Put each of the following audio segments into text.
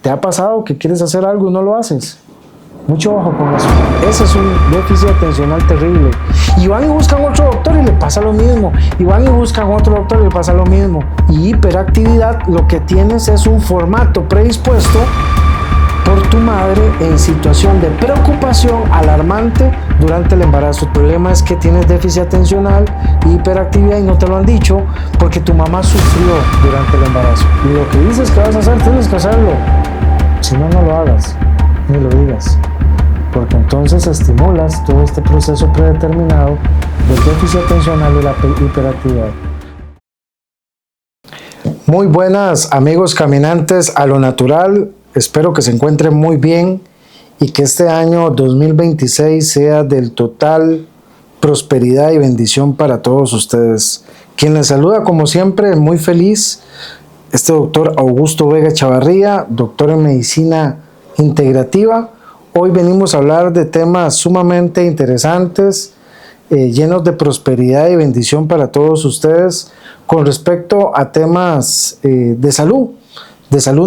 ¿Te ha pasado que quieres hacer algo y no lo haces? Mucho ojo con eso. Ese es un déficit atencional terrible. Y van y buscan otro doctor y le pasa lo mismo. Y van y buscan otro doctor y le pasa lo mismo. Y hiperactividad, lo que tienes es un formato predispuesto por tu madre en situación de preocupación alarmante durante el embarazo. El problema es que tienes déficit atencional y hiperactividad y no te lo han dicho porque tu mamá sufrió durante el embarazo. Y lo que dices que vas a hacer, tienes que hacerlo. Si no, no lo hagas, ni lo digas. Porque entonces estimulas todo este proceso predeterminado del déficit atencional y la hiperactividad. Muy buenas, amigos caminantes a lo natural. Espero que se encuentren muy bien y que este año 2026 sea del total prosperidad y bendición para todos ustedes. Quien les saluda, como siempre, muy feliz, doctor Augusto Vega Chavarría, doctor en medicina integrativa. Hoy venimos a hablar de temas sumamente interesantes, llenos de prosperidad y bendición para todos ustedes con respecto a temas de salud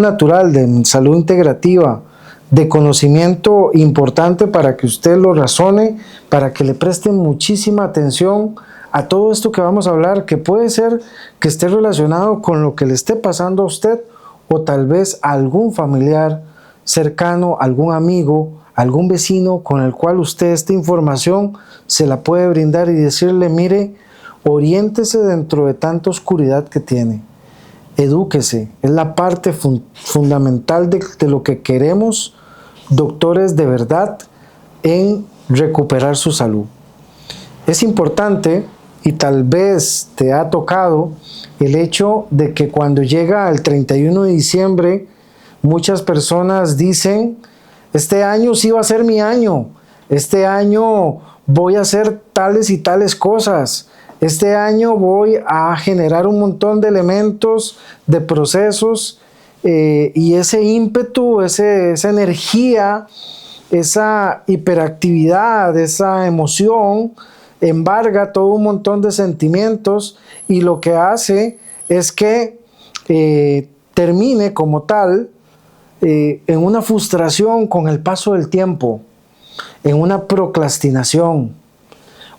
natural, de salud integrativa, de conocimiento importante para que usted lo razone, para que le preste muchísima atención a todo esto que vamos a hablar, que puede ser que esté relacionado con lo que le esté pasando a usted o tal vez a algún familiar cercano, algún amigo, algún vecino con el cual usted esta información se la puede brindar y decirle, mire, oriéntese dentro de tanta oscuridad que tiene. Edúquese, es la parte fundamental de lo que queremos, doctores de verdad, en recuperar su salud. Es importante, y tal vez te ha tocado, el hecho de que cuando llega el 31 de diciembre, muchas personas dicen, este año sí va a ser mi año, este año voy a hacer tales y tales cosas, este año voy a generar un montón de elementos, de procesos, y ese ímpetu, esa energía, esa hiperactividad, esa emoción, embarga todo un montón de sentimientos y lo que hace es que termine como tal en una frustración con el paso del tiempo, en una procrastinación.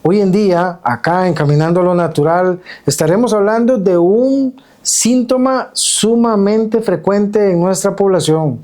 Hoy en día, acá en Caminando a lo Natural, estaremos hablando de un síntoma sumamente frecuente en nuestra población.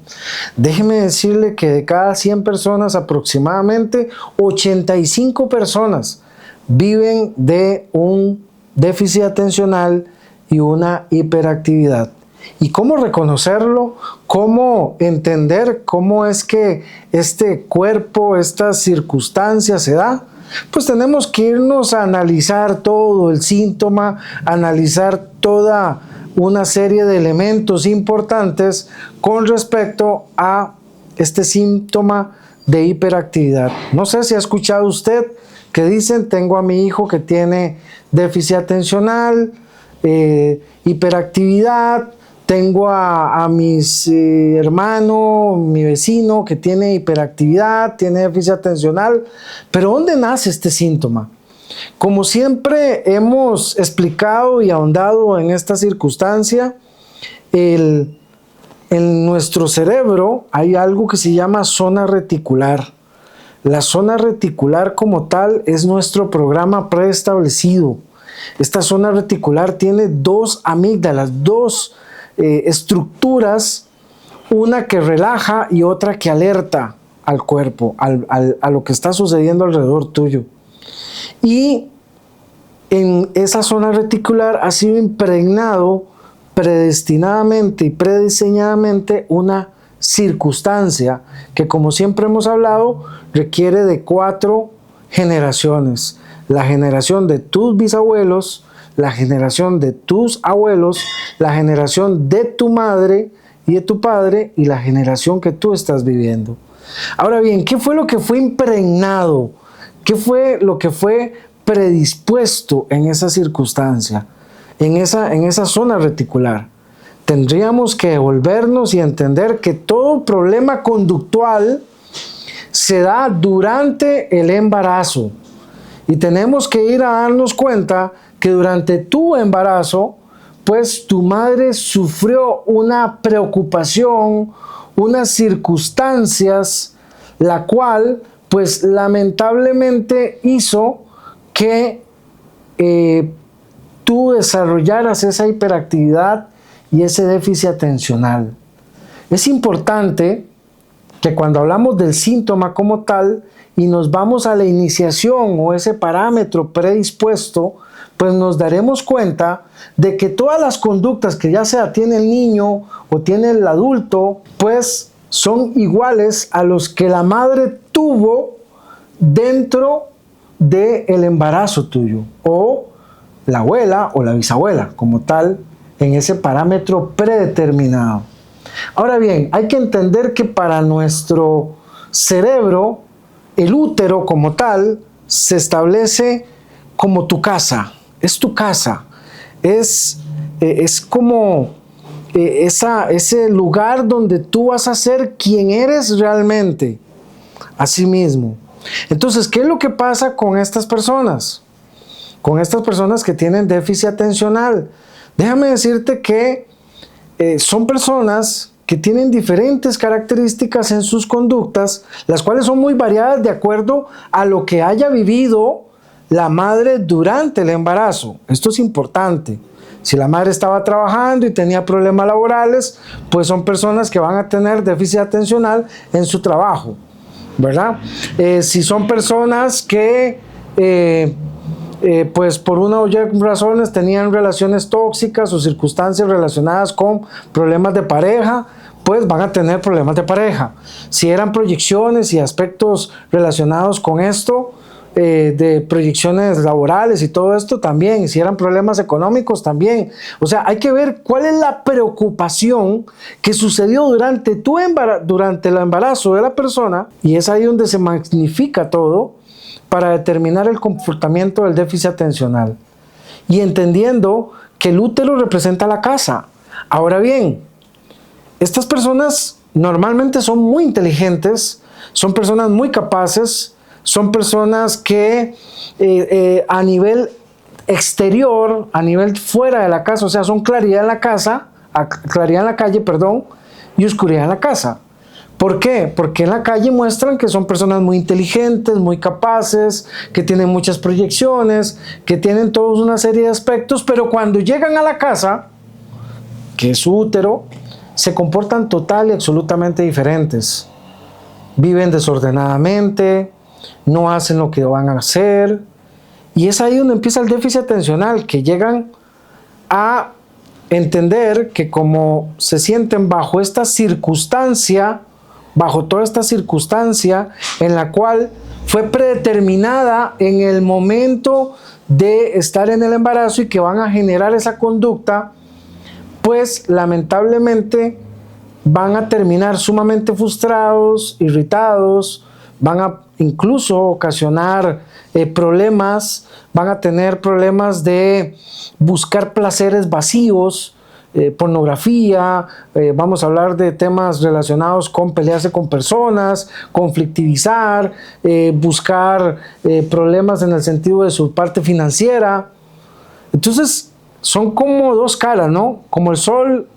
Déjeme decirle que de cada 100 personas, aproximadamente 85 personas viven de un déficit atencional y una hiperactividad. ¿Y cómo reconocerlo? ¿Cómo entender cómo es que este cuerpo, esta circunstancia se da? Pues tenemos que irnos a analizar todo el síntoma, analizar toda una serie de elementos importantes con respecto a este síntoma de hiperactividad. No sé si ha escuchado usted que dicen, tengo a mi hijo que tiene déficit atencional, hiperactividad, tengo a mis hermanos, mi vecino que tiene hiperactividad, tiene déficit atencional. Pero ¿dónde nace este síntoma? Como siempre hemos explicado y ahondado en esta circunstancia, en nuestro cerebro hay algo que se llama zona reticular. La zona reticular como tal es nuestro programa preestablecido. Esta zona reticular tiene dos amígdalas, dos estructuras, una que relaja y otra que alerta al cuerpo, a lo que está sucediendo alrededor tuyo. Y en esa zona reticular ha sido impregnado predestinadamente y prediseñadamente una circunstancia que, como siempre hemos hablado, requiere de 4 generaciones. La generación de tus bisabuelos, la generación de tus abuelos, la generación de tu madre y de tu padre y la generación que tú estás viviendo. Ahora bien, ¿qué fue lo que fue impregnado? ¿Qué fue lo que fue predispuesto en esa circunstancia, en esa zona reticular? Tendríamos que devolvernos y entender que todo problema conductual se da durante el embarazo. Y tenemos que ir a darnos cuenta que durante tu embarazo, pues tu madre sufrió una preocupación, unas circunstancias, la cual pues lamentablemente hizo que tú desarrollaras esa hiperactividad y ese déficit atencional. Es importante que cuando hablamos del síntoma como tal y nos vamos a la iniciación o ese parámetro predispuesto, pues nos daremos cuenta de que todas las conductas que ya sea tiene el niño o tiene el adulto, pues son iguales a los que la madre tuvo dentro del embarazo tuyo, o la abuela o la bisabuela como tal, en ese parámetro predeterminado. Ahora bien, hay que entender que para nuestro cerebro, el útero como tal se establece como tu casa, es tu casa, es como ese lugar donde tú vas a ser quien eres realmente, así mismo. Entonces, ¿qué es lo que pasa con estas personas? Con estas personas que tienen déficit atencional. Déjame decirte que son personas que tienen diferentes características en sus conductas, las cuales son muy variadas de acuerdo a lo que haya vivido la madre durante el embarazo. Esto es importante. Si la madre estaba trabajando y tenía problemas laborales, pues son personas que van a tener déficit atencional en su trabajo, ¿verdad? Si son personas que pues por una o otra razones tenían relaciones tóxicas o circunstancias relacionadas con problemas de pareja, pues van a tener problemas de pareja. Si eran proyecciones y aspectos relacionados con esto, de proyecciones laborales y todo esto también, si eran problemas económicos también. O sea, hay que ver cuál es la preocupación que sucedió durante el embarazo de la persona, y es ahí donde se magnifica todo para determinar el comportamiento del déficit atencional. Y entendiendo que el útero representa la casa. Ahora bien, estas personas normalmente son muy inteligentes, son personas muy capaces, son personas que a nivel exterior, a nivel fuera de la casa, o sea, son claridad en la casa, claridad en la calle, perdón, y oscuridad en la casa. ¿Por qué? Porque en la calle muestran que son personas muy inteligentes, muy capaces, que tienen muchas proyecciones, que tienen toda una serie de aspectos, pero cuando llegan a la casa, que es su útero, se comportan total y absolutamente diferentes. Viven desordenadamente, no hacen lo que van a hacer, y es ahí donde empieza el déficit atencional, que llegan a entender que como se sienten bajo esta circunstancia, bajo toda esta circunstancia en la cual fue predeterminada en el momento de estar en el embarazo y que van a generar esa conducta, pues lamentablemente van a terminar sumamente frustrados, irritados, van a incluso ocasionar problemas, van a tener problemas de buscar placeres vacíos, pornografía, vamos a hablar de temas relacionados con pelearse con personas, conflictivizar, buscar problemas en el sentido de su parte financiera. Entonces son como dos caras, ¿no? Como el sol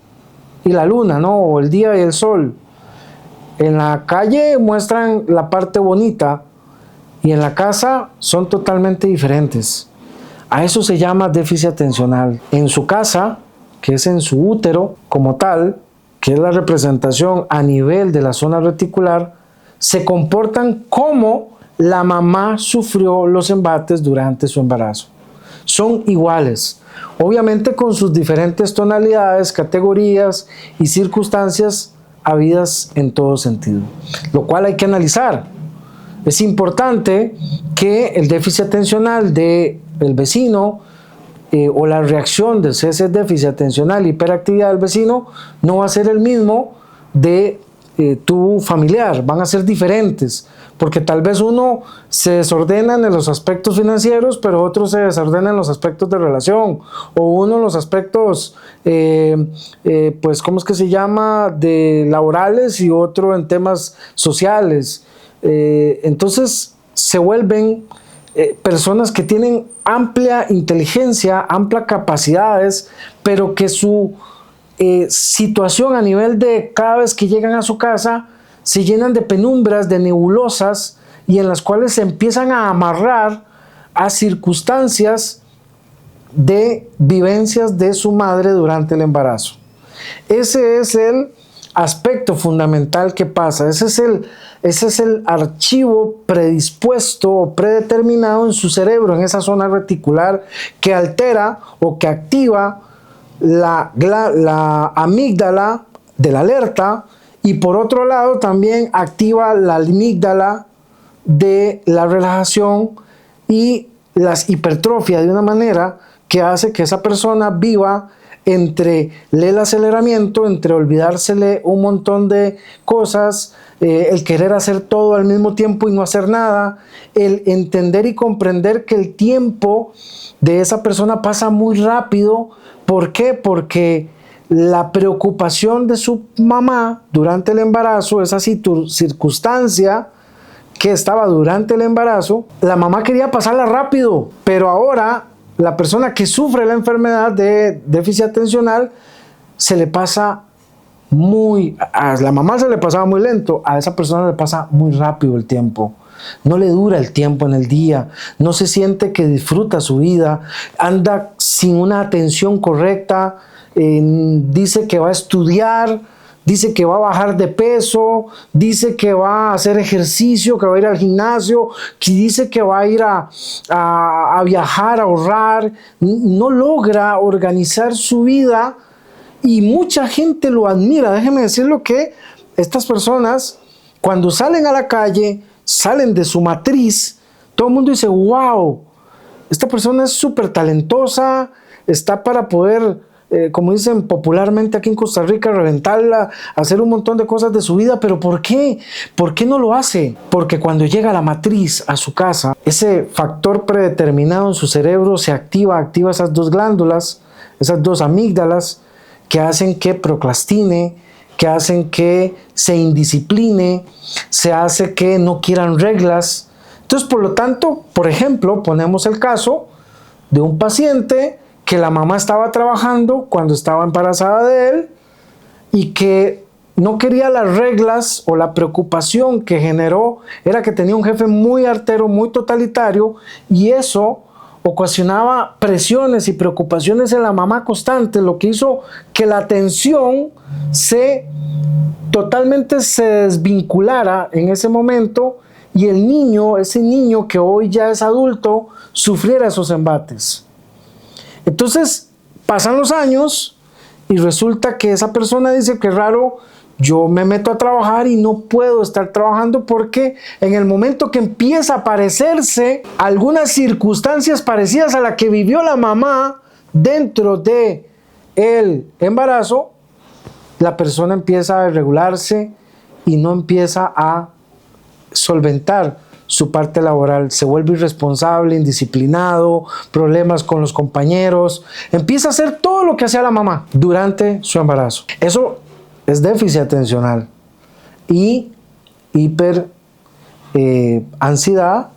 y la luna, ¿no? O el día y el sol. En la calle muestran la parte bonita y en la casa son totalmente diferentes. A eso se llama déficit atencional. En su casa, que es en su útero como tal, que es la representación a nivel de la zona reticular, se comportan como la mamá sufrió los embates durante su embarazo. Son iguales, obviamente con sus diferentes tonalidades, categorías y circunstancias habidas en todo sentido, lo cual hay que analizar. Es importante que el déficit atencional del vecino o la reacción de ese déficit atencional, hiperactividad del vecino, no va a ser el mismo de tu familiar, van a ser diferentes, porque tal vez uno se desordena en los aspectos financieros, pero otro se desordena en los aspectos de relación, o uno en los aspectos, pues, ¿cómo es que se llama?, de laborales, y otro en temas sociales. Entonces se vuelven personas que tienen amplia inteligencia, amplias capacidades, pero que su situación a nivel de cada vez que llegan a su casa, se llenan de penumbras, de nebulosas, y en las cuales se empiezan a amarrar a circunstancias de vivencias de su madre durante el embarazo. Ese es el aspecto fundamental que pasa. Ese es el archivo predispuesto o predeterminado en su cerebro, en esa zona reticular, que altera o que activa la amígdala de la alerta, y por otro lado también activa la amígdala de la relajación y las hipertrofia, de una manera que hace que esa persona viva entre el aceleramiento, entre olvidársele un montón de cosas, el querer hacer todo al mismo tiempo y no hacer nada, el entender y comprender que el tiempo de esa persona pasa muy rápido. ¿Por qué? Porque la preocupación de su mamá durante el embarazo, esa circunstancia que estaba durante el embarazo, la mamá quería pasarla rápido, pero ahora la persona que sufre la enfermedad de déficit atencional se le pasa a la mamá se le pasaba muy lento, a esa persona le pasa muy rápido el tiempo. No le dura el tiempo en el día, no se siente que disfruta su vida, anda sin una atención correcta, dice que va a estudiar, dice que va a bajar de peso, dice que va a hacer ejercicio, que va a ir al gimnasio, que dice que va a ir a viajar, a ahorrar. No logra organizar su vida y mucha gente lo admira. Déjeme decirlo que estas personas, cuando salen a la calle, salen de su matriz, todo el mundo dice, wow, esta persona es súper talentosa, está para poder, como dicen popularmente aquí en Costa Rica, reventarla, hacer un montón de cosas de su vida. ¿Pero por qué? ¿Por qué no lo hace? Porque cuando llega a la matriz, a su casa, ese factor predeterminado en su cerebro se activa esas dos glándulas, esas dos amígdalas, que hacen que procrastine, que hacen que se indiscipline, se hace que no quieran reglas. Entonces, por lo tanto, por ejemplo, ponemos el caso de un paciente que la mamá estaba trabajando cuando estaba embarazada de él y que no quería las reglas, o la preocupación que generó era que tenía un jefe muy artero, muy totalitario, y eso ocasionaba presiones y preocupaciones en la mamá constantes, lo que hizo que la atención totalmente se desvinculara en ese momento, y el niño, ese niño que hoy ya es adulto, sufriera esos embates. Entonces pasan los años y resulta que esa persona dice que raro, yo me meto a trabajar y no puedo estar trabajando porque en el momento que empieza a aparecerse algunas circunstancias parecidas a la que vivió la mamá dentro de el embarazo, la persona empieza a desregularse y no empieza a solventar su parte laboral, se vuelve irresponsable, indisciplinado, problemas con los compañeros, empieza a hacer todo lo que hacía la mamá durante su embarazo. Eso es déficit atencional y ansiedad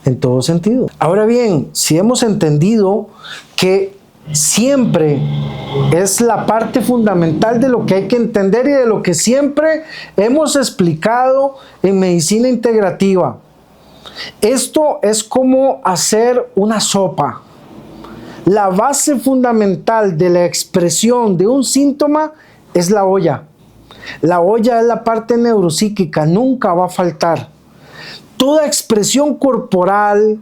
en todo sentido. Ahora bien, si hemos entendido que siempre es la parte fundamental de lo que hay que entender y de lo que siempre hemos explicado en medicina integrativa, esto es como hacer una sopa. La base fundamental de la expresión de un síntoma es la olla. La olla es la parte neuropsíquica, nunca va a faltar. Toda expresión corporal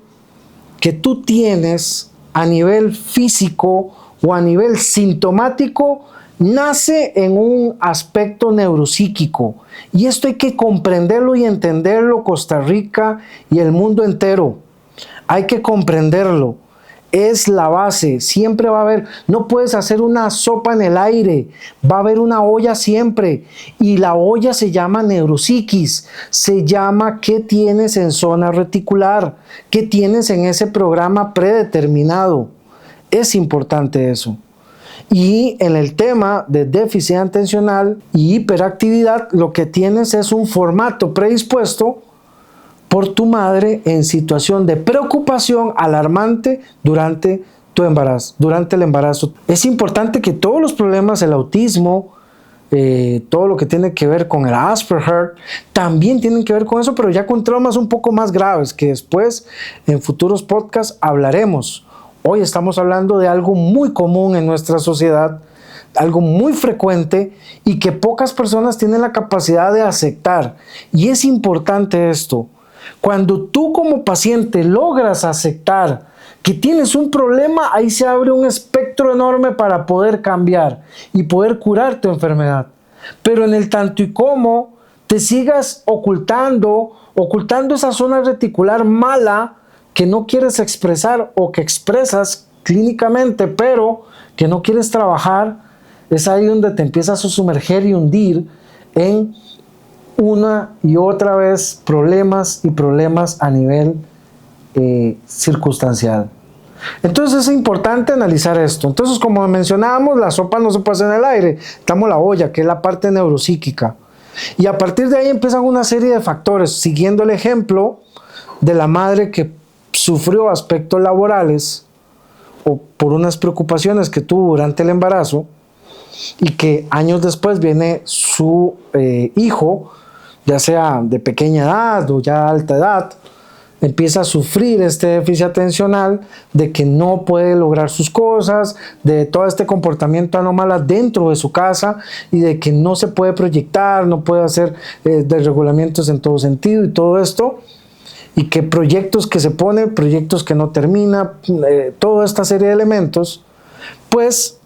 que tú tienes a nivel físico o a nivel sintomático nace en un aspecto neuropsíquico, y esto hay que comprenderlo y entenderlo, Costa Rica y el mundo entero. Hay que comprenderlo. Es la base, siempre va a haber, no puedes hacer una sopa en el aire, va a haber una olla siempre, y la olla se llama neuropsiquis, se llama qué tienes en zona reticular, qué tienes en ese programa predeterminado. Es importante eso. Y en el tema de déficit atencional y hiperactividad, lo que tienes es un formato predispuesto por tu madre en situación de preocupación alarmante durante tu embarazo, durante el embarazo. Es importante que todos los problemas, el autismo, todo lo que tiene que ver con el Asperger, también tienen que ver con eso, pero ya con traumas un poco más graves, que después en futuros podcasts hablaremos. Hoy estamos hablando de algo muy común en nuestra sociedad, algo muy frecuente y que pocas personas tienen la capacidad de aceptar. Y es importante esto. Cuando tú como paciente logras aceptar que tienes un problema, ahí se abre un espectro enorme para poder cambiar y poder curar tu enfermedad. Pero en el tanto y como te sigas ocultando esa zona reticular mala que no quieres expresar o que expresas clínicamente, pero que no quieres trabajar, es ahí donde te empiezas a sumerger y hundir en una y otra vez problemas y problemas a nivel circunstancial. Entonces es importante analizar esto. Entonces, como mencionábamos, la sopa no se puede hacer en el aire. Estamos la olla, que es la parte neuropsíquica. Y a partir de ahí empiezan una serie de factores, siguiendo el ejemplo de la madre que sufrió aspectos laborales o por unas preocupaciones que tuvo durante el embarazo y que años después viene su hijo, ya sea de pequeña edad o ya alta edad, empieza a sufrir este déficit atencional, de que no puede lograr sus cosas, de todo este comportamiento anómalo dentro de su casa y de que no se puede proyectar, no puede hacer desregulamientos en todo sentido y todo esto, y que proyectos que se pone, proyectos que no termina, toda esta serie de elementos, pues,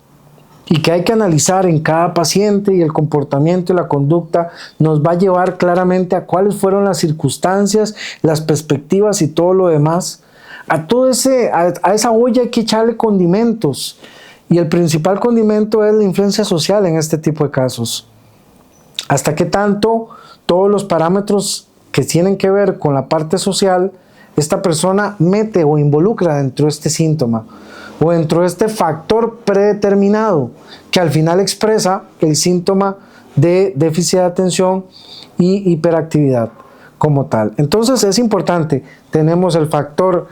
y que hay que analizar en cada paciente, y el comportamiento y la conducta nos va a llevar claramente a cuáles fueron las circunstancias, las perspectivas y todo lo demás. A esa olla hay que echarle condimentos, y el principal condimento es la influencia social en este tipo de casos. Hasta qué tanto todos los parámetros que tienen que ver con la parte social, esta persona mete o involucra dentro de este síntoma o dentro de este factor predeterminado que al final expresa el síntoma de déficit de atención y hiperactividad como tal. Entonces es importante, tenemos el factor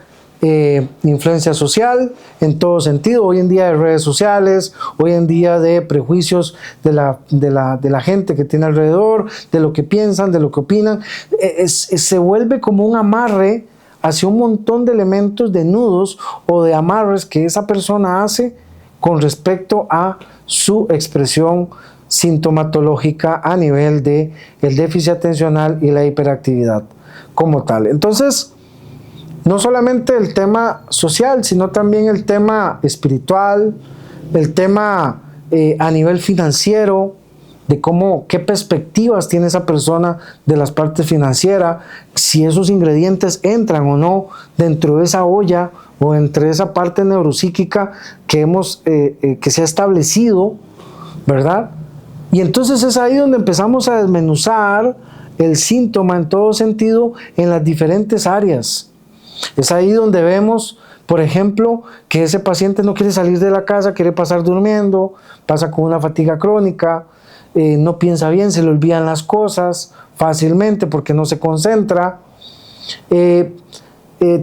influencia social en todo sentido, hoy en día de redes sociales, hoy en día de prejuicios de la gente que tiene alrededor, de lo que piensan, de lo que opinan, se vuelve como un amarre hacia un montón de elementos, de nudos o de amarres que esa persona hace con respecto a su expresión sintomatológica a nivel de el déficit atencional y la hiperactividad como tal. Entonces, no solamente el tema social, sino también el tema espiritual, el tema a nivel financiero, de qué perspectivas tiene esa persona de las partes financieras, si esos ingredientes entran o no dentro de esa olla o entre esa parte neuropsíquica que se ha establecido, ¿verdad? Y entonces es ahí donde empezamos a desmenuzar el síntoma en todo sentido en las diferentes áreas. Es ahí donde vemos, por ejemplo, que ese paciente no quiere salir de la casa, quiere pasar durmiendo, pasa con una fatiga crónica, no piensa bien, se le olvidan las cosas fácilmente porque no se concentra,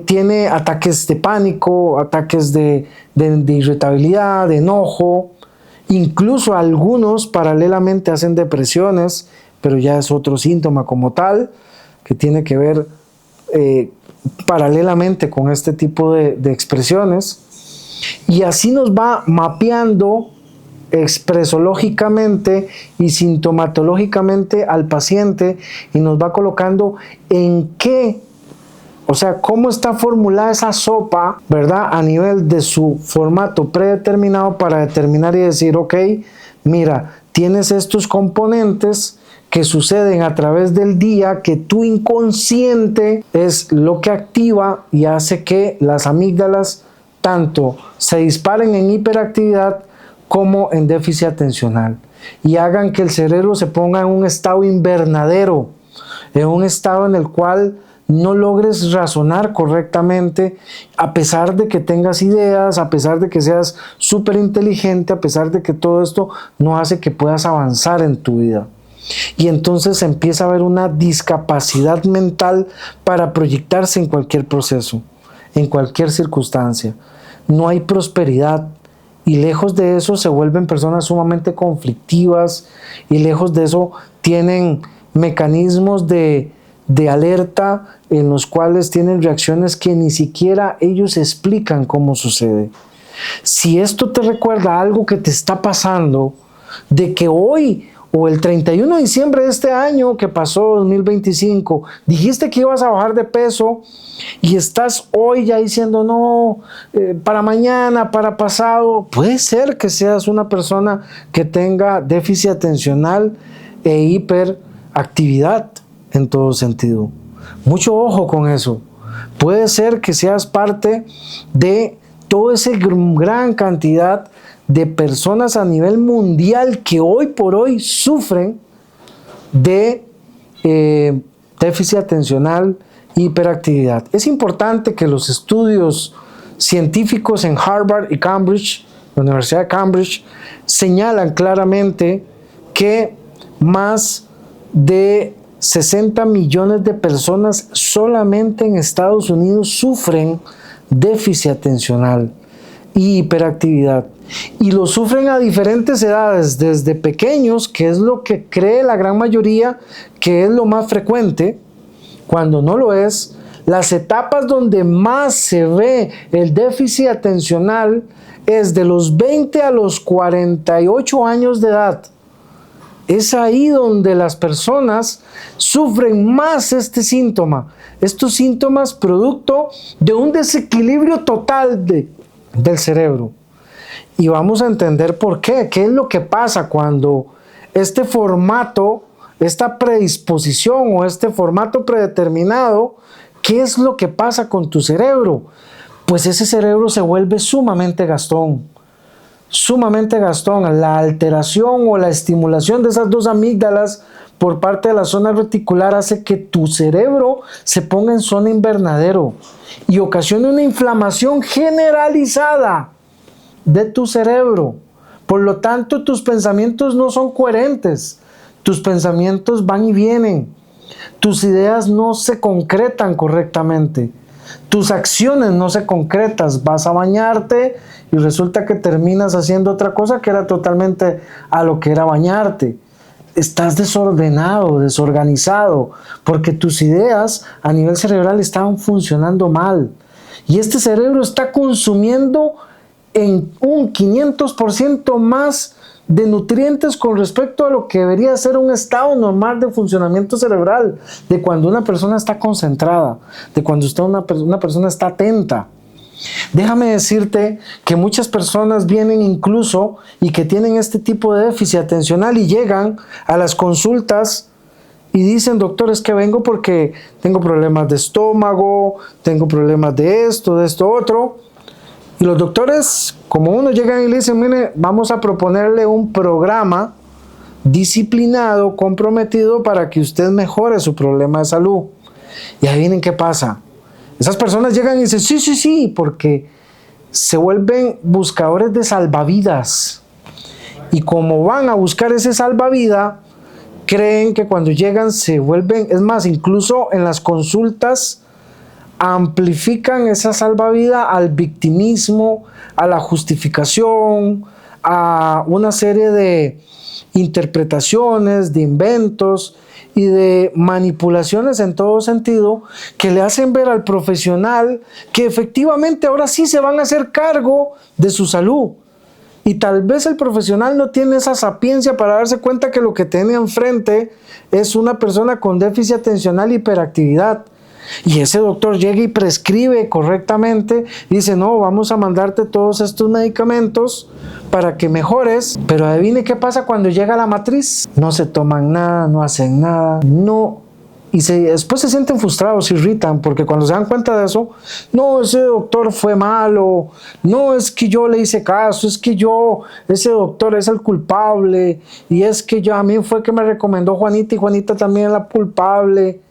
tiene ataques de pánico, ataques de irritabilidad, de enojo, incluso algunos paralelamente hacen depresiones, pero ya es otro síntoma como tal, que tiene que ver paralelamente con este tipo de expresiones, y así nos va mapeando expresológicamente y sintomatológicamente al paciente y nos va colocando en qué, o sea, cómo está formulada esa sopa, ¿verdad? A nivel de su formato predeterminado para determinar y decir, ok, mira, tienes estos componentes que suceden a través del día, que tu inconsciente es lo que activa y hace que las amígdalas tanto se disparen en hiperactividad como en déficit atencional y hagan que el cerebro se ponga en un estado invernadero, en un estado en el cual no logres razonar correctamente, a pesar de que tengas ideas, a pesar de que seas súper inteligente, a pesar de que todo esto no hace que puedas avanzar en tu vida. Y entonces empieza a haber una discapacidad mental para proyectarse en cualquier proceso, en cualquier circunstancia. no hay prosperidad. Y lejos de eso se vuelven personas sumamente conflictivas, y lejos de eso tienen mecanismos de alerta en los cuales tienen reacciones que ni siquiera ellos explican cómo sucede. Si esto te recuerda algo que te está pasando, de que hoy o el 31 de diciembre de este año que pasó, 2025, dijiste que ibas a bajar de peso y estás hoy ya diciendo no, para mañana, para pasado, puede ser que seas una persona que tenga déficit atencional e hiperactividad en todo sentido. Mucho ojo con eso. Puede ser que seas parte de toda esa gran cantidad de personas a nivel mundial que hoy por hoy sufren de déficit atencional e hiperactividad. Es importante que los estudios científicos en Harvard y Cambridge, la Universidad de Cambridge, señalan claramente que más de 60 millones de personas solamente en Estados Unidos sufren déficit atencional y hiperactividad. Y lo sufren a diferentes edades, desde pequeños, que es lo que cree la gran mayoría que es lo más frecuente, cuando no lo es. Las etapas donde más se ve el déficit atencional es de los 20 a los 48 años de edad. Es ahí donde las personas sufren más este síntoma. Estos síntomas producto de un desequilibrio total del cerebro. Y vamos a entender por qué. ¿Qué es lo que pasa cuando este formato, esta predisposición o este formato predeterminado, qué es lo que pasa con tu cerebro? Pues ese cerebro se vuelve sumamente gastón. Sumamente gastón. La alteración o la estimulación de esas dos amígdalas por parte de la zona reticular hace que tu cerebro se ponga en zona invernadero y ocasione una inflamación generalizada de tu cerebro. Por lo tanto, tus pensamientos no son coherentes. Tus pensamientos van y vienen. Tus ideas no se concretan correctamente. Tus acciones no se concretas. Vas a bañarte y resulta que terminas haciendo otra cosa que era totalmente a lo que era bañarte. Estás desordenado, desorganizado, porque tus ideas a nivel cerebral estaban funcionando mal. Y este cerebro está consumiendo en un 500% más de nutrientes con respecto a lo que debería ser un estado normal de funcionamiento cerebral, de cuando una persona está concentrada, de cuando una persona está atenta. Déjame decirte que muchas personas vienen incluso y que tienen este tipo de déficit atencional y llegan a las consultas y dicen: doctor, es que vengo porque tengo problemas de estómago, tengo problemas de esto, otro. Y los doctores, como uno, llegan y le dicen: mire, vamos a proponerle un programa disciplinado, comprometido para que usted mejore su problema de salud. Y ahí vienen, ¿qué pasa? Esas personas llegan y dicen: sí, porque se vuelven buscadores de salvavidas. Y como van a buscar ese salvavidas, creen que cuando llegan se vuelven, es más, incluso en las consultas, amplifican esa salvavidas al victimismo, a la justificación, a una serie de interpretaciones, de inventos y de manipulaciones en todo sentido, que le hacen ver al profesional que efectivamente ahora sí se van a hacer cargo de su salud. Y tal vez el profesional no tiene esa sapiencia para darse cuenta que lo que tiene enfrente es una persona con déficit atencional y hiperactividad. Y ese doctor llega y prescribe correctamente y dice: no, vamos a mandarte todos estos medicamentos para que mejores. Pero adivine qué pasa cuando llega la matriz. No se toman nada, no hacen nada, no. Y después se sienten frustrados, se irritan, porque cuando se dan cuenta de eso: no, ese doctor fue malo, no, es que yo le hice caso, es que ese doctor es el culpable, y es que a mí fue que me recomendó Juanita, y Juanita también es la culpable.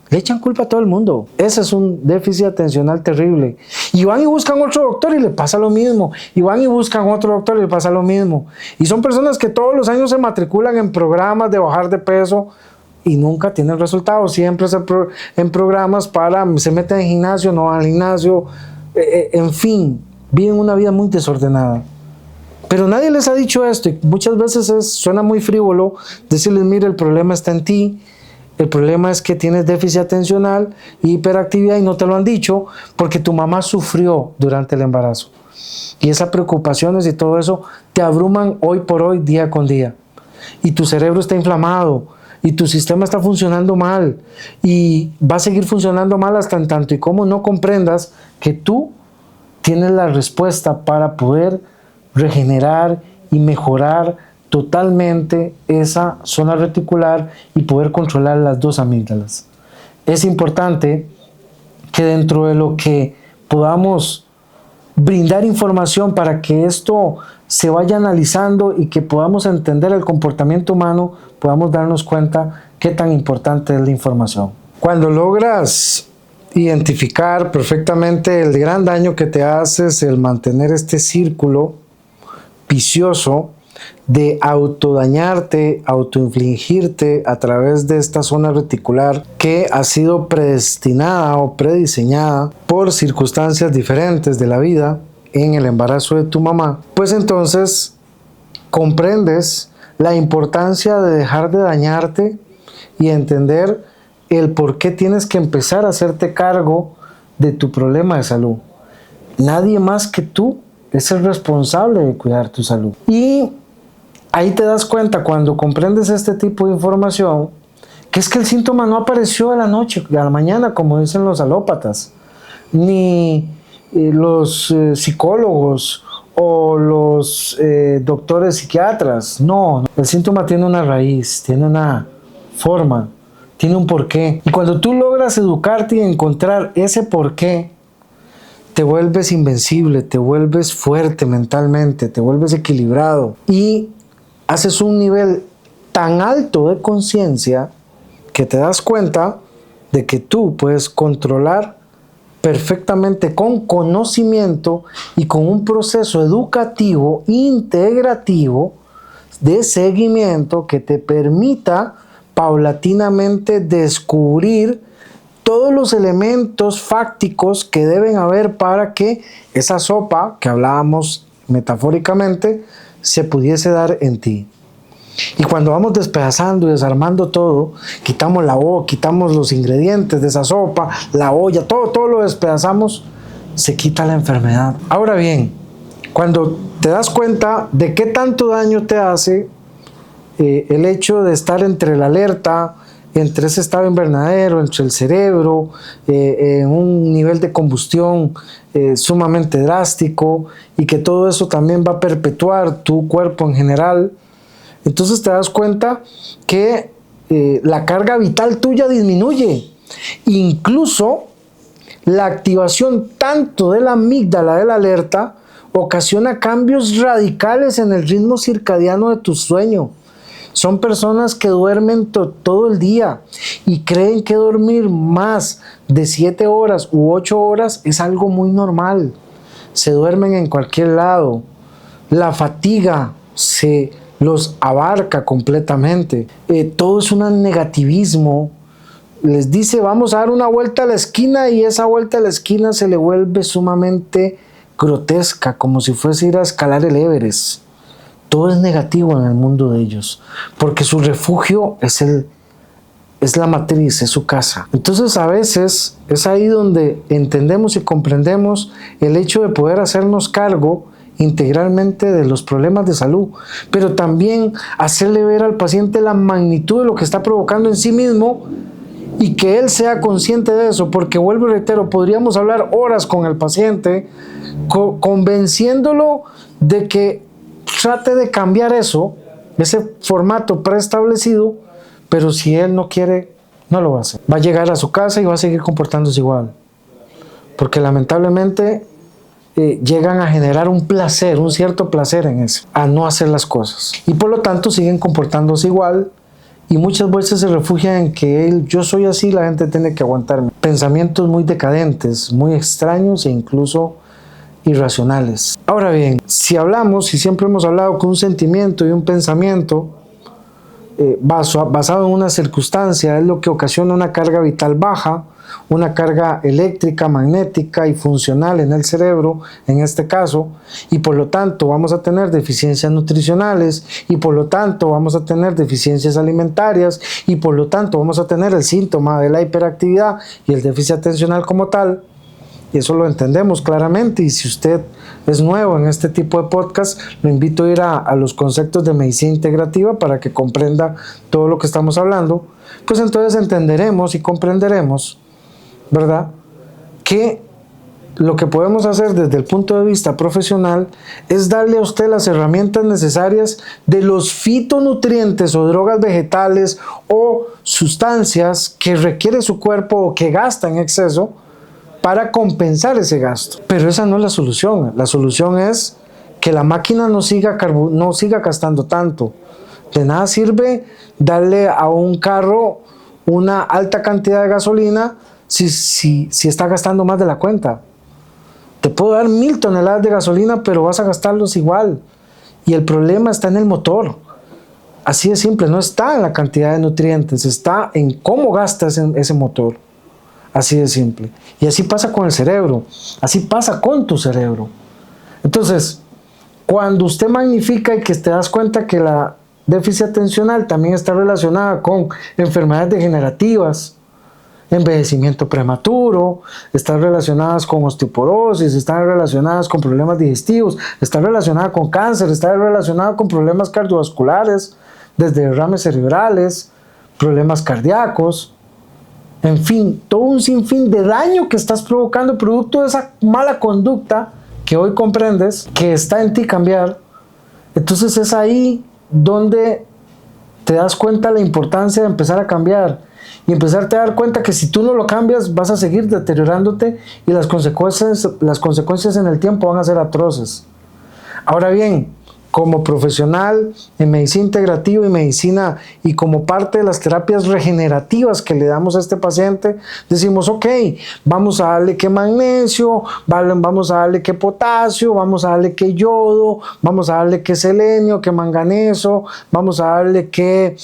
Le echan culpa a todo el mundo. Ese es un déficit atencional terrible. Y van y buscan otro doctor y le pasa lo mismo. Y van y buscan otro doctor y le pasa lo mismo. Y son personas que todos los años se matriculan en programas de bajar de peso y nunca tienen resultados. Siempre en programas se meten en gimnasio, no van al gimnasio. En fin, viven una vida muy desordenada. Pero nadie les ha dicho esto y muchas veces suena muy frívolo decirles, mire, el problema está en ti, el problema es que tienes déficit atencional y hiperactividad y no te lo han dicho porque tu mamá sufrió durante el embarazo. Y esas preocupaciones y todo eso te abruman hoy por hoy, día con día. Y tu cerebro está inflamado y tu sistema está funcionando mal y va a seguir funcionando mal hasta en tanto y como no comprendas que tú tienes la respuesta para poder regenerar y mejorar totalmente esa zona reticular y poder controlar las dos amígdalas. Es importante que dentro de lo que podamos brindar información para que esto se vaya analizando y que podamos entender el comportamiento humano, podamos darnos cuenta qué tan importante es la información. Cuando logras identificar perfectamente el gran daño que te haces el mantener este círculo vicioso de autodañarte, autoinfligirte a través de esta zona reticular que ha sido predestinada o prediseñada por circunstancias diferentes de la vida en el embarazo de tu mamá, pues entonces comprendes la importancia de dejar de dañarte y entender el por qué tienes que empezar a hacerte cargo de tu problema de salud. Nadie más que tú es el responsable de cuidar tu salud. Y ahí te das cuenta cuando comprendes este tipo de información que es que el síntoma no apareció a la noche, a la mañana, como dicen los alópatas, ni los psicólogos o los doctores psiquiatras. No, el síntoma tiene una raíz, tiene una forma, tiene un porqué. Y cuando tú logras educarte y encontrar ese porqué, te vuelves invencible, te vuelves fuerte mentalmente, te vuelves equilibrado y haces un nivel tan alto de conciencia que te das cuenta de que tú puedes controlar perfectamente con conocimiento y con un proceso educativo, integrativo, de seguimiento que te permita paulatinamente descubrir todos los elementos fácticos que deben haber para que esa sopa que hablábamos metafóricamente se pudiese dar en ti. Y cuando vamos despedazando y desarmando todo, quitamos la olla, quitamos los ingredientes de esa sopa, la olla, todo lo despedazamos, se quita la enfermedad. Ahora bien, cuando te das cuenta de qué tanto daño te hace el hecho de estar entre la alerta, entre ese estado invernadero, entre el cerebro, en un nivel de combustión sumamente drástico y que todo eso también va a perpetuar tu cuerpo en general, entonces te das cuenta que la carga vital tuya disminuye. Incluso la activación tanto de la amígdala de la alerta ocasiona cambios radicales en el ritmo circadiano de tu sueño. Son personas que duermen todo el día y creen que dormir más de 7 horas u 8 horas es algo muy normal. Se duermen en cualquier lado. La fatiga se los abarca completamente. Todo es un negativismo. Les dice, vamos a dar una vuelta a la esquina y esa vuelta a la esquina se le vuelve sumamente grotesca, como si fuese ir a escalar el Everest. Todo es negativo en el mundo de ellos, porque su refugio es la matriz, es su casa. Entonces a veces es ahí donde entendemos y comprendemos el hecho de poder hacernos cargo integralmente de los problemas de salud, pero también hacerle ver al paciente la magnitud de lo que está provocando en sí mismo y que él sea consciente de eso, porque vuelvo y reitero, podríamos hablar horas con el paciente convenciéndolo de que trate de cambiar eso, ese formato preestablecido, pero si él no quiere, no lo va a hacer. Va a llegar a su casa y va a seguir comportándose igual, porque lamentablemente llegan a generar un placer, un cierto placer en eso, a no hacer las cosas. Y por lo tanto siguen comportándose igual y muchas veces se refugian en que yo soy así, la gente tiene que aguantarme. Pensamientos muy decadentes, muy extraños e incluso irracionales. Ahora bien, si hablamos, y siempre hemos hablado que un sentimiento y un pensamiento basado en una circunstancia, es lo que ocasiona una carga vital baja, una carga eléctrica, magnética y funcional en el cerebro, en este caso, y por lo tanto vamos a tener deficiencias nutricionales, y por lo tanto vamos a tener deficiencias alimentarias, y por lo tanto vamos a tener el síntoma de la hiperactividad y el déficit atencional como tal. Y eso lo entendemos claramente, y si usted es nuevo en este tipo de podcast, lo invito a ir a los conceptos de medicina integrativa para que comprenda todo lo que estamos hablando. Pues entonces entenderemos y comprenderemos, ¿verdad?, que lo que podemos hacer desde el punto de vista profesional es darle a usted las herramientas necesarias de los fitonutrientes o drogas vegetales o sustancias que requiere su cuerpo o que gasta en exceso para compensar ese gasto. Pero esa no es la solución. La solución es que la máquina no siga gastando tanto. De nada sirve darle a un carro una alta cantidad de gasolina si está gastando más de la cuenta. Te puedo dar 1000 toneladas de gasolina, pero vas a gastarlos igual. Y el problema está en el motor. Así de simple, no está en la cantidad de nutrientes, está en cómo gastas ese motor. Así de simple. Y así pasa con el cerebro, así pasa con tu cerebro. Entonces, cuando usted magnifica y que te das cuenta que la déficit atencional también está relacionada con enfermedades degenerativas, envejecimiento prematuro, están relacionadas con osteoporosis, están relacionadas con problemas digestivos, están relacionadas con cáncer, están relacionadas con problemas cardiovasculares, desde derrames cerebrales, problemas cardíacos, en fin, todo un sinfín de daño que estás provocando producto de esa mala conducta que hoy comprendes que está en ti cambiar. Entonces es ahí donde te das cuenta de la importancia de empezar a cambiar y empezarte a dar cuenta que si tú no lo cambias vas a seguir deteriorándote y las consecuencias en el tiempo van a ser atroces. Ahora bien, como profesional en medicina integrativa y medicina y como parte de las terapias regenerativas que le damos a este paciente, decimos, ok, vamos a darle que magnesio, vamos a darle que potasio, vamos a darle que yodo, vamos a darle que selenio, que manganeso, vamos a darle que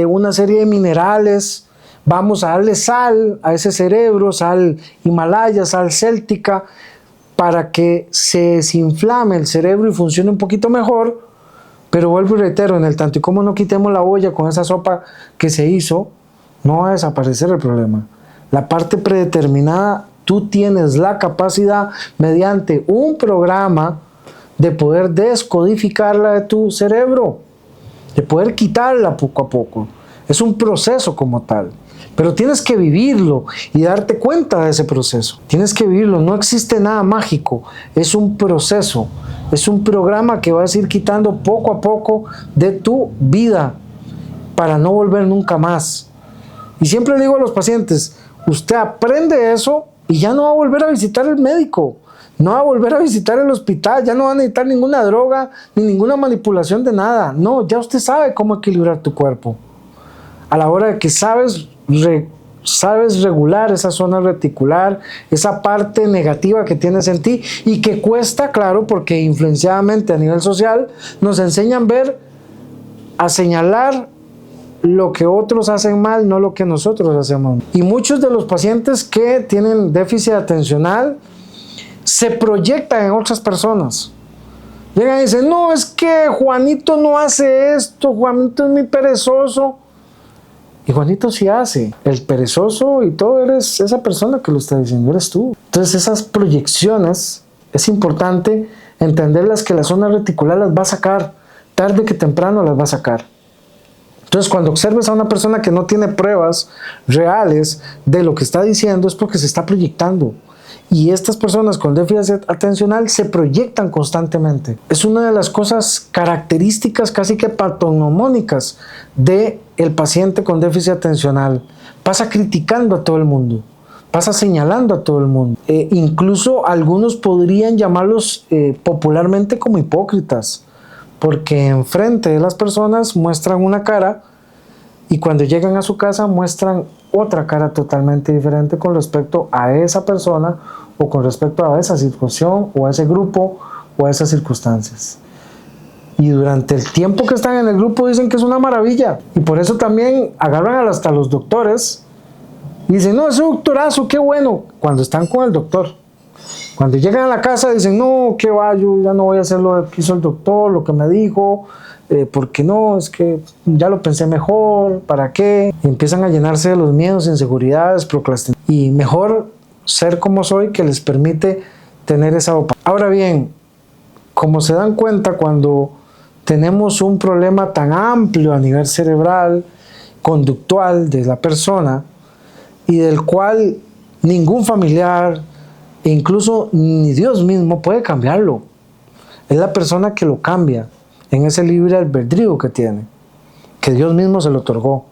una serie de minerales, vamos a darle sal a ese cerebro, sal Himalaya, sal céltica, para que se desinflame el cerebro y funcione un poquito mejor. Pero vuelvo y reitero, en el tanto y como no quitemos la olla con esa sopa que se hizo, no va a desaparecer el problema. La parte predeterminada, tú tienes la capacidad mediante un programa de poder descodificarla de tu cerebro, de poder quitarla poco a poco. Es un proceso como tal. Pero tienes que vivirlo y darte cuenta de ese proceso. Tienes que vivirlo. No existe nada mágico. Es un proceso. Es un programa que vas a ir quitando poco a poco de tu vida para no volver nunca más. Y siempre le digo a los pacientes, usted aprende eso y ya no va a volver a visitar el médico. No va a volver a visitar el hospital. Ya no va a necesitar ninguna droga ni ninguna manipulación de nada. No, ya usted sabe cómo equilibrar tu cuerpo. A la hora de que sabes regular esa zona reticular, esa parte negativa que tienes en ti y que cuesta, claro, porque influenciadamente a nivel social nos enseñan a señalar lo que otros hacen mal, no lo que nosotros hacemos. Y muchos de los pacientes que tienen déficit atencional se proyectan en otras personas. Llegan y dicen, no, es que Juanito no hace esto, Juanito es muy perezoso. Y Juanito sí hace. El perezoso y todo eres esa persona que lo está diciendo, eres tú. Entonces esas proyecciones es importante entenderlas, que la zona reticular las va a sacar, tarde que temprano las va a sacar. Entonces cuando observes a una persona que no tiene pruebas reales de lo que está diciendo es porque se está proyectando. Y estas personas con déficit atencional se proyectan constantemente. Es una de las cosas características casi que patognomónicas del paciente con déficit atencional. Pasa criticando a todo el mundo, pasa señalando a todo el mundo. Incluso algunos podrían llamarlos popularmente como hipócritas, porque enfrente de las personas muestran una cara y cuando llegan a su casa muestran otra cara totalmente diferente con respecto a esa persona o con respecto a esa situación o a ese grupo o a esas circunstancias. Y durante el tiempo que están en el grupo dicen que es una maravilla. Y por eso también agarran hasta los doctores y dicen, no, ese doctorazo, qué bueno, cuando están con el doctor. Cuando llegan a la casa dicen, no, qué va, yo ya no voy a hacer lo que hizo el doctor, lo que me dijo, porque no, es que ya lo pensé mejor, ¿para qué? Y empiezan a llenarse de los miedos, inseguridades, procrastinación. Y mejor ser como soy, que les permite tener esa opción. Ahora bien, como se dan cuenta, cuando tenemos un problema tan amplio a nivel cerebral, conductual de la persona, y del cual ningún familiar, e incluso ni Dios mismo puede cambiarlo. Es la persona que lo cambia en ese libre albedrío que tiene, que Dios mismo se lo otorgó.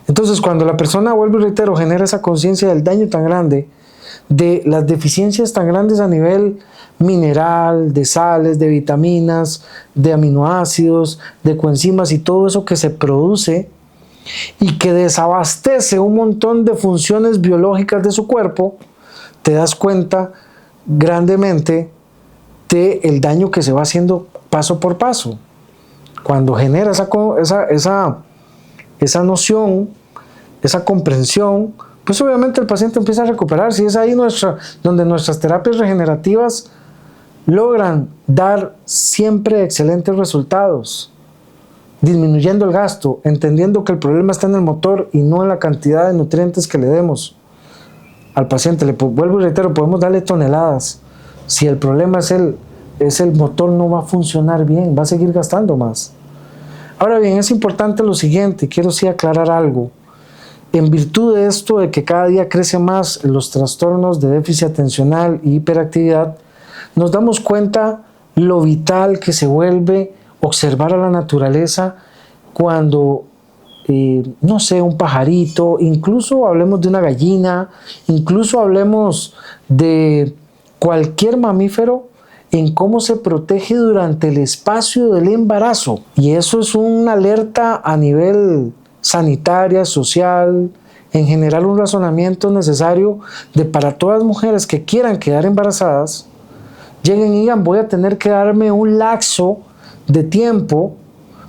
Entonces, cuando la persona, vuelvo y reitero, genera esa conciencia del daño tan grande, de las deficiencias tan grandes a nivel mineral, de sales, de vitaminas, de aminoácidos, de coenzimas y todo eso que se produce y que desabastece un montón de funciones biológicas de su cuerpo, te das cuenta grandemente del daño que se va haciendo paso por paso. Cuando genera esa noción, esa comprensión, pues obviamente el paciente empieza a recuperarse, y es ahí donde nuestras terapias regenerativas logran dar siempre excelentes resultados, disminuyendo el gasto, entendiendo que el problema está en el motor y no en la cantidad de nutrientes que le demos al paciente. Vuelvo y reitero, podemos darle toneladas. Si el problema es el motor, no va a funcionar bien, va a seguir gastando más. Ahora bien, es importante lo siguiente, quiero sí aclarar algo. En virtud de esto, de que cada día crece más los trastornos de déficit atencional y hiperactividad, nos damos cuenta lo vital que se vuelve observar a la naturaleza cuando, no sé, un pajarito, incluso hablemos de una gallina, incluso hablemos de cualquier mamífero, en cómo se protege durante el espacio del embarazo. Y eso es una alerta a nivel sanitaria, social, en general un razonamiento necesario de para todas las mujeres que quieran quedar embarazadas, lleguen y digan, voy a tener que darme un lapso de tiempo,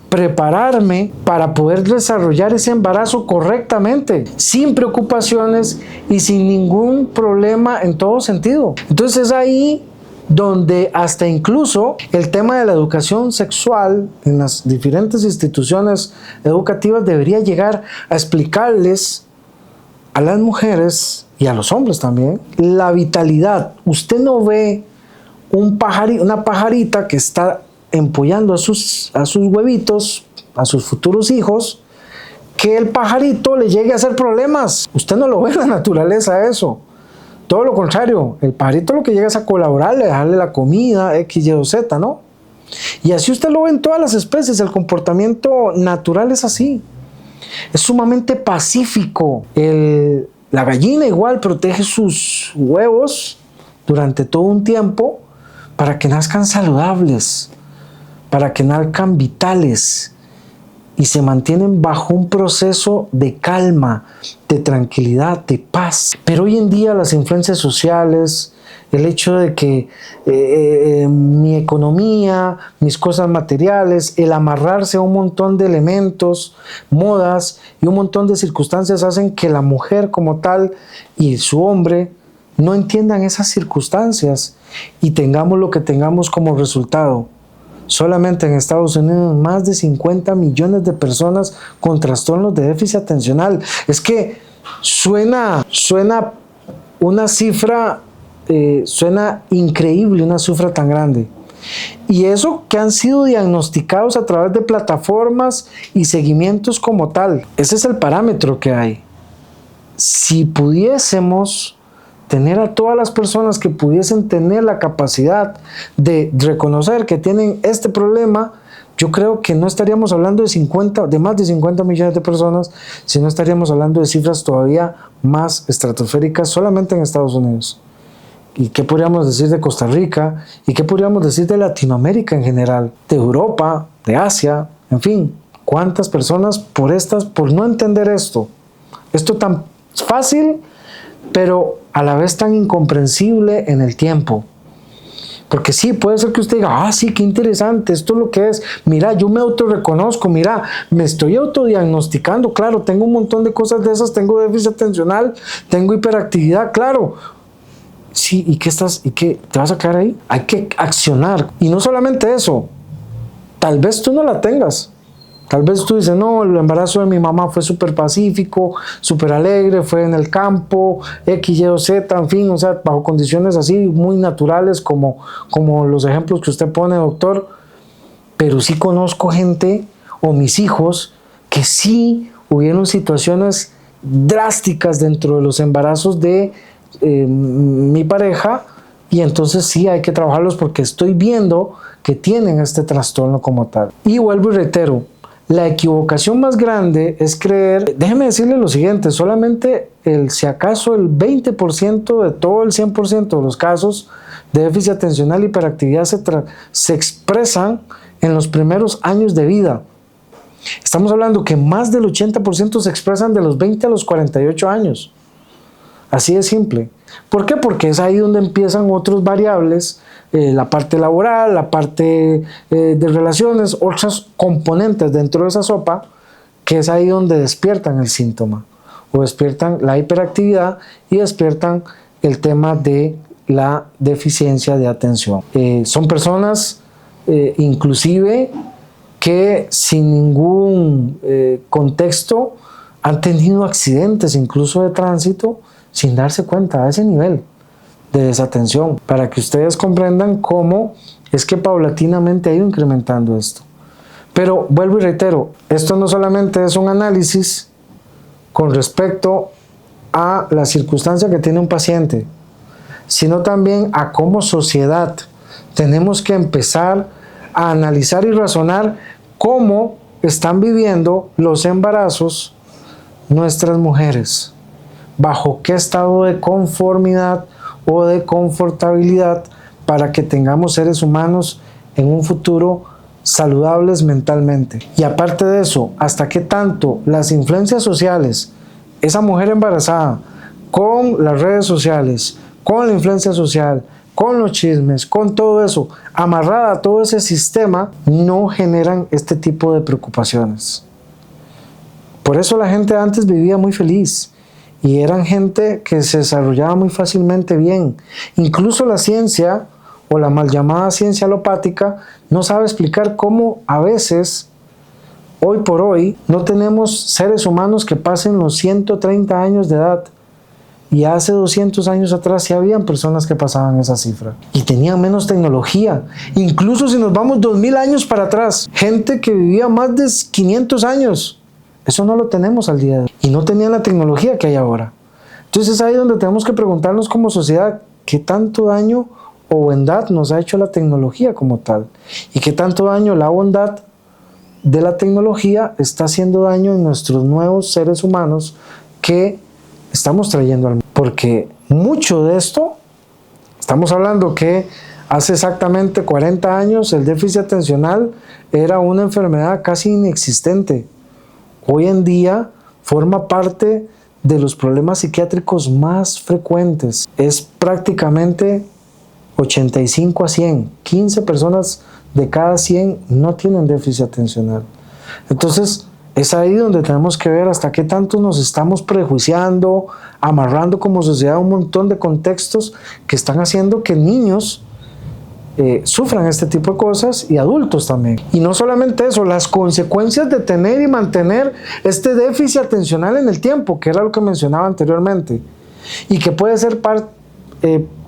prepararme para poder desarrollar ese embarazo correctamente, sin preocupaciones y sin ningún problema en todo sentido. Entonces es ahí donde hasta incluso el tema de la educación sexual en las diferentes instituciones educativas debería llegar a explicarles a las mujeres y a los hombres también la vitalidad. Usted no ve una pajarita que está empollando a sus huevitos, a sus futuros hijos, que el pajarito le llegue a hacer problemas. Usted no lo ve en la naturaleza eso. Todo lo contrario, el pajarito lo que llega es a colaborarle, dejarle la comida, X, Y o Z, ¿no? Y así usted lo ve en todas las especies, el comportamiento natural es así. Es sumamente pacífico. La gallina igual protege sus huevos durante todo un tiempo para que nazcan saludables, para que nazcan vitales y se mantienen bajo un proceso de calma, de tranquilidad, de paz. Pero hoy en día las influencias sociales, el hecho de que mi economía, mis cosas materiales, el amarrarse a un montón de elementos, modas y un montón de circunstancias hacen que la mujer como tal y su hombre no entiendan esas circunstancias y tengamos lo que tengamos como resultado. Solamente en Estados Unidos más de 50 millones de personas con trastornos de déficit atencional. Es que suena una cifra, suena increíble una cifra tan grande. Y eso que han sido diagnosticados a través de plataformas y seguimientos como tal. Ese es el parámetro que hay. Si pudiésemos tener a todas las personas que pudiesen tener la capacidad de reconocer que tienen este problema, yo creo que no estaríamos hablando de más de 50 millones de personas, sino estaríamos hablando de cifras todavía más estratosféricas solamente en Estados Unidos. ¿Y qué podríamos decir de Costa Rica? ¿Y qué podríamos decir de Latinoamérica en general? De Europa, de Asia, en fin. ¿Cuántas personas por no entender esto tan fácil, pero a la vez tan incomprensible en el tiempo? Porque sí, puede ser que usted diga, ah, sí, qué interesante, esto es lo que es. Mira, yo me autorreconozco, mira, me estoy autodiagnosticando, claro, tengo un montón de cosas de esas, tengo déficit atencional, tengo hiperactividad, claro. Sí, ¿y qué te vas a quedar ahí? Hay que accionar. Y no solamente eso, tal vez tú no la tengas. Tal vez tú dices, no, el embarazo de mi mamá fue súper pacífico, súper alegre, fue en el campo, X, Y o Z, en fin, o sea, bajo condiciones así muy naturales como los ejemplos que usted pone, doctor. Pero sí conozco gente, o mis hijos, que sí hubieron situaciones drásticas dentro de los embarazos de mi pareja, y entonces sí hay que trabajarlos porque estoy viendo que tienen este trastorno como tal. Y vuelvo y reitero, la equivocación más grande es creer, déjeme decirle lo siguiente, solamente si acaso el 20% de todo el 100% de los casos de déficit atencional y hiperactividad se expresan en los primeros años de vida. Estamos hablando que más del 80% se expresan de los 20 a los 48 años. Así de simple. ¿Por qué? Porque es ahí donde empiezan otras variables, la parte laboral, la parte de relaciones, otros componentes dentro de esa sopa, que es ahí donde despiertan el síntoma, o despiertan la hiperactividad y despiertan el tema de la deficiencia de atención. Son personas inclusive que sin ningún contexto han tenido accidentes, incluso de tránsito, sin darse cuenta, a ese nivel de desatención, para que ustedes comprendan cómo es que paulatinamente ha ido incrementando esto. Pero vuelvo y reitero, esto no solamente es un análisis con respecto a la circunstancia que tiene un paciente, sino también a cómo sociedad tenemos que empezar a analizar y razonar cómo están viviendo los embarazos nuestras mujeres, bajo qué estado de conformidad o de confortabilidad, para que tengamos seres humanos en un futuro saludables mentalmente. Y aparte de eso, hasta qué tanto las influencias sociales, esa mujer embarazada, con las redes sociales, con la influencia social, con los chismes, con todo eso, amarrada a todo ese sistema, no generan este tipo de preocupaciones. Por eso la gente antes vivía muy feliz y eran gente que se desarrollaba muy fácilmente bien. Incluso la ciencia, o la mal llamada ciencia alopática, no sabe explicar cómo a veces, hoy por hoy, no tenemos seres humanos que pasen los 130 años de edad. Y hace 200 años atrás sí habían personas que pasaban esa cifra y tenían menos tecnología. Incluso si nos vamos 2000 años para atrás, gente que vivía más de 500 años, eso no lo tenemos al día de hoy. Y no tenían la tecnología que hay ahora. Entonces es ahí donde tenemos que preguntarnos como sociedad, ¿qué tanto daño o bondad nos ha hecho la tecnología como tal? ¿Y qué tanto daño la bondad de la tecnología está haciendo daño en nuestros nuevos seres humanos que estamos trayendo al mundo? Porque mucho de esto, estamos hablando que hace exactamente 40 años el déficit atencional era una enfermedad casi inexistente. Hoy en día forma parte de los problemas psiquiátricos más frecuentes. Es prácticamente 85 a 100. 15 personas de cada 100 no tienen déficit atencional. Entonces, es ahí donde tenemos que ver hasta qué tanto nos estamos prejuiciando, amarrando como sociedad un montón de contextos que están haciendo que niños sufran este tipo de cosas y adultos también. Y no solamente eso, las consecuencias de tener y mantener este déficit atencional en el tiempo, que era lo que mencionaba anteriormente, y que puede ser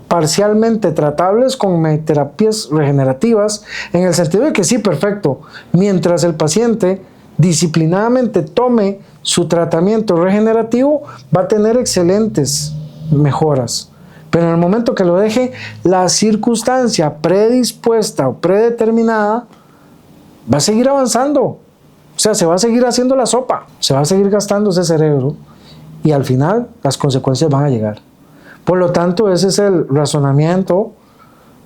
parcialmente tratables con terapias regenerativas, en el sentido de que sí, perfecto, mientras el paciente disciplinadamente tome su tratamiento regenerativo, va a tener excelentes mejoras. Pero en el momento que lo deje, la circunstancia predispuesta o predeterminada va a seguir avanzando. O sea, se va a seguir haciendo la sopa, se va a seguir gastando ese cerebro y al final las consecuencias van a llegar. Por lo tanto, ese es el razonamiento,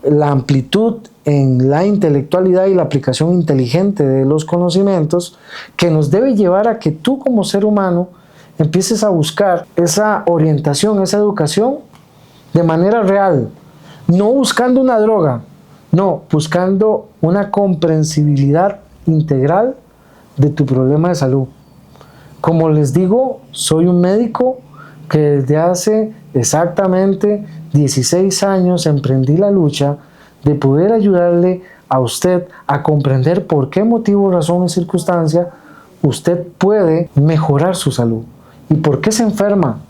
la amplitud en la intelectualidad y la aplicación inteligente de los conocimientos que nos debe llevar a que tú como ser humano empieces a buscar esa orientación, esa educación de manera real, no buscando una droga, No, buscando una comprensibilidad integral de tu problema de salud. Como les digo, soy un médico que desde hace exactamente 16 años emprendí la lucha de poder ayudarle a usted a comprender por qué motivo, razón y circunstancia usted puede mejorar su salud y por qué se enferma.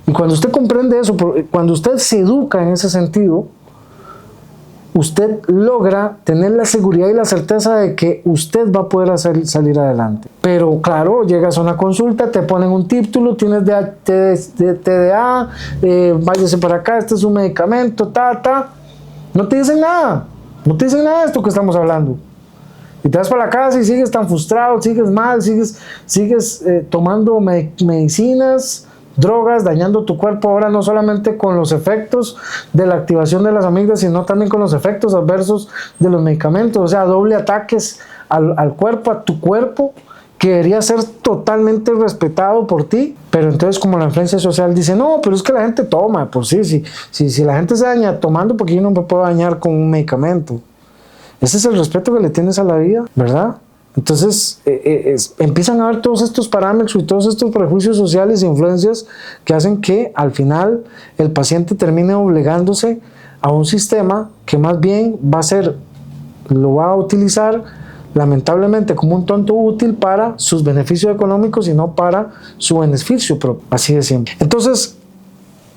Y cuando usted comprende eso, cuando usted se educa en ese sentido, usted logra tener la seguridad y la certeza de que usted va a poder salir adelante. Pero claro, llegas a una consulta, te ponen un título, tienes TDA, váyase para acá, este es un medicamento, no te dicen nada, no te dicen nada de esto que estamos hablando. Y te vas para la casa y sigues tan frustrado, sigues mal, sigues tomando medicinas, drogas, dañando tu cuerpo ahora no solamente con los efectos de la activación de las amígdalas, sino también con los efectos adversos de los medicamentos, o sea, doble ataques al cuerpo, a tu cuerpo, que debería ser totalmente respetado por ti, pero entonces como la influencia social dice, no, pero es que la gente toma, pues si la gente se daña tomando, porque yo no me puedo dañar con un medicamento. Ese es el respeto que le tienes a la vida, ¿verdad? Entonces empiezan a ver todos estos parámetros y todos estos prejuicios sociales e influencias que hacen que al final el paciente termine obligándose a un sistema que más bien lo va a utilizar lamentablemente como un tonto útil para sus beneficios económicos y no para su beneficio propio, así de simple. Entonces,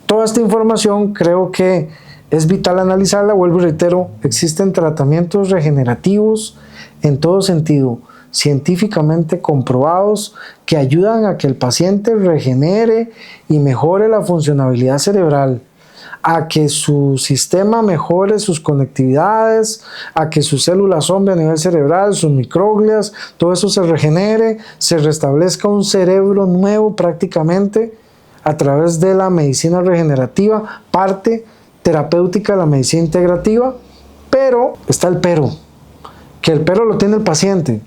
toda esta información creo que es vital analizarla. Vuelvo y reitero, existen tratamientos regenerativos en todo sentido, científicamente comprobados, que ayudan a que el paciente regenere y mejore la funcionalidad cerebral, a que su sistema mejore sus conectividades, a que sus células zombie a nivel cerebral, sus microglias, todo eso se regenere, se restablezca un cerebro nuevo prácticamente a través de la medicina regenerativa, parte terapéutica de la medicina integrativa. Pero está el pero, que el pero lo tiene el paciente.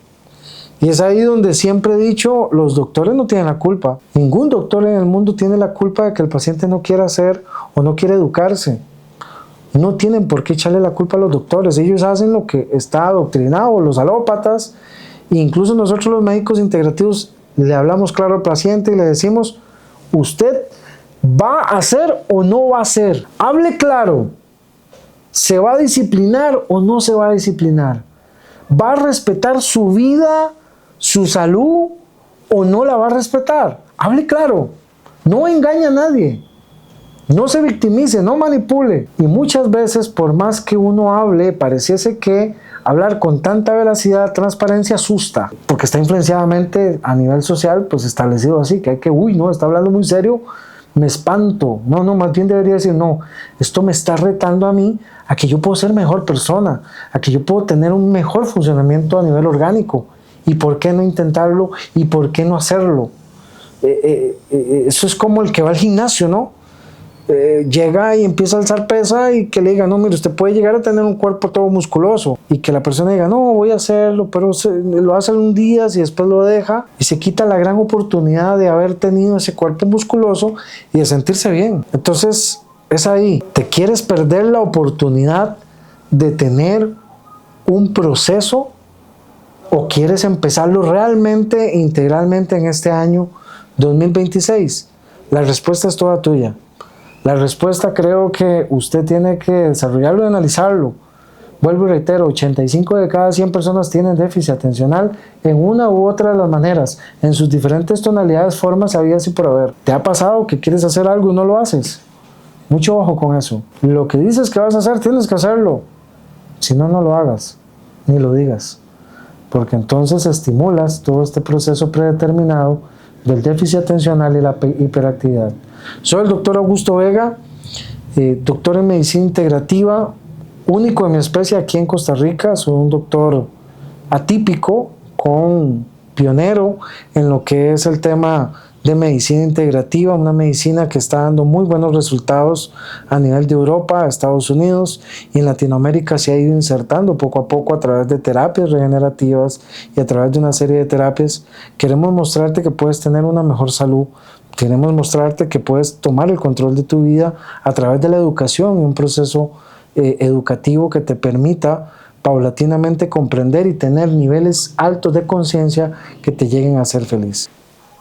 Y es ahí donde siempre he dicho, los doctores no tienen la culpa. Ningún doctor en el mundo tiene la culpa de que el paciente no quiera hacer o no quiere educarse. No tienen por qué echarle la culpa a los doctores. Ellos hacen lo que está adoctrinado, los alópatas. E incluso nosotros los médicos integrativos le hablamos claro al paciente y le decimos, usted va a hacer o no va a hacer. Hable claro. ¿Se va a disciplinar o no se va a disciplinar? ¿Va a respetar su vida, su salud o no la va a respetar? Hable claro, no engañe a nadie, no se victimice, no manipule. Y muchas veces, por más que uno hable, pareciese que hablar con tanta veracidad, transparencia asusta, porque está influenciadamente a nivel social, pues establecido así, que hay que, no, está hablando muy serio, me espanto. No, más bien debería decir, no, esto me está retando a mí a que yo puedo ser mejor persona, a que yo puedo tener un mejor funcionamiento a nivel orgánico. ¿Y por qué no intentarlo? ¿Y por qué no hacerlo? Eso es como el que va al gimnasio, ¿no? Llega y empieza a alzar pesa y que le diga, no, mire, usted puede llegar a tener un cuerpo todo musculoso, y que la persona diga, no, voy a hacerlo, pero lo hace un día y después lo deja y se quita la gran oportunidad de haber tenido ese cuerpo musculoso y de sentirse bien. Entonces es ahí, ¿te quieres perder la oportunidad de tener un proceso o quieres empezarlo realmente, integralmente en este año 2026? La respuesta es toda tuya. La respuesta creo que usted tiene que desarrollarlo y analizarlo. Vuelvo y reitero, 85 de cada 100 personas tienen déficit atencional en una u otra de las maneras, en sus diferentes tonalidades, formas, habidas y por haber. ¿Te ha pasado que quieres hacer algo y no lo haces? Mucho ojo con eso. Lo que dices que vas a hacer, tienes que hacerlo. Si no, no lo hagas, ni lo digas. Porque entonces estimulas todo este proceso predeterminado del déficit atencional y la hiperactividad. Soy el doctor Augusto Vega, doctor en medicina integrativa, único en mi especie aquí en Costa Rica. Soy un doctor atípico, pionero en lo que es el tema de medicina integrativa, una medicina que está dando muy buenos resultados a nivel de Europa, Estados Unidos, y en Latinoamérica se ha ido insertando poco a poco a través de terapias regenerativas y a través de una serie de terapias. Queremos mostrarte que puedes tener una mejor salud. Queremos mostrarte que puedes tomar el control de tu vida a través de la educación y un proceso educativo que te permita paulatinamente comprender y tener niveles altos de conciencia que te lleguen a ser feliz.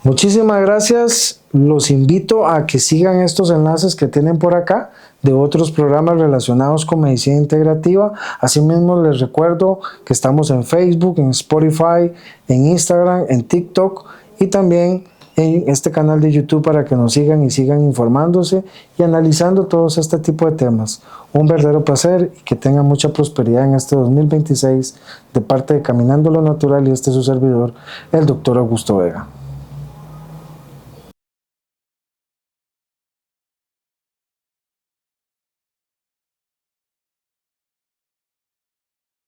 Muchísimas gracias. Los invito a que sigan estos enlaces que tienen por acá de otros programas relacionados con medicina integrativa. Asimismo, les recuerdo que estamos en Facebook, en Spotify, en Instagram, en TikTok y también en este canal de YouTube para que nos sigan y sigan informándose y analizando todos este tipo de temas. Un verdadero placer y que tengan mucha prosperidad en este 2026 de parte de Caminando lo Natural y su servidor, el Dr. Augusto Vega.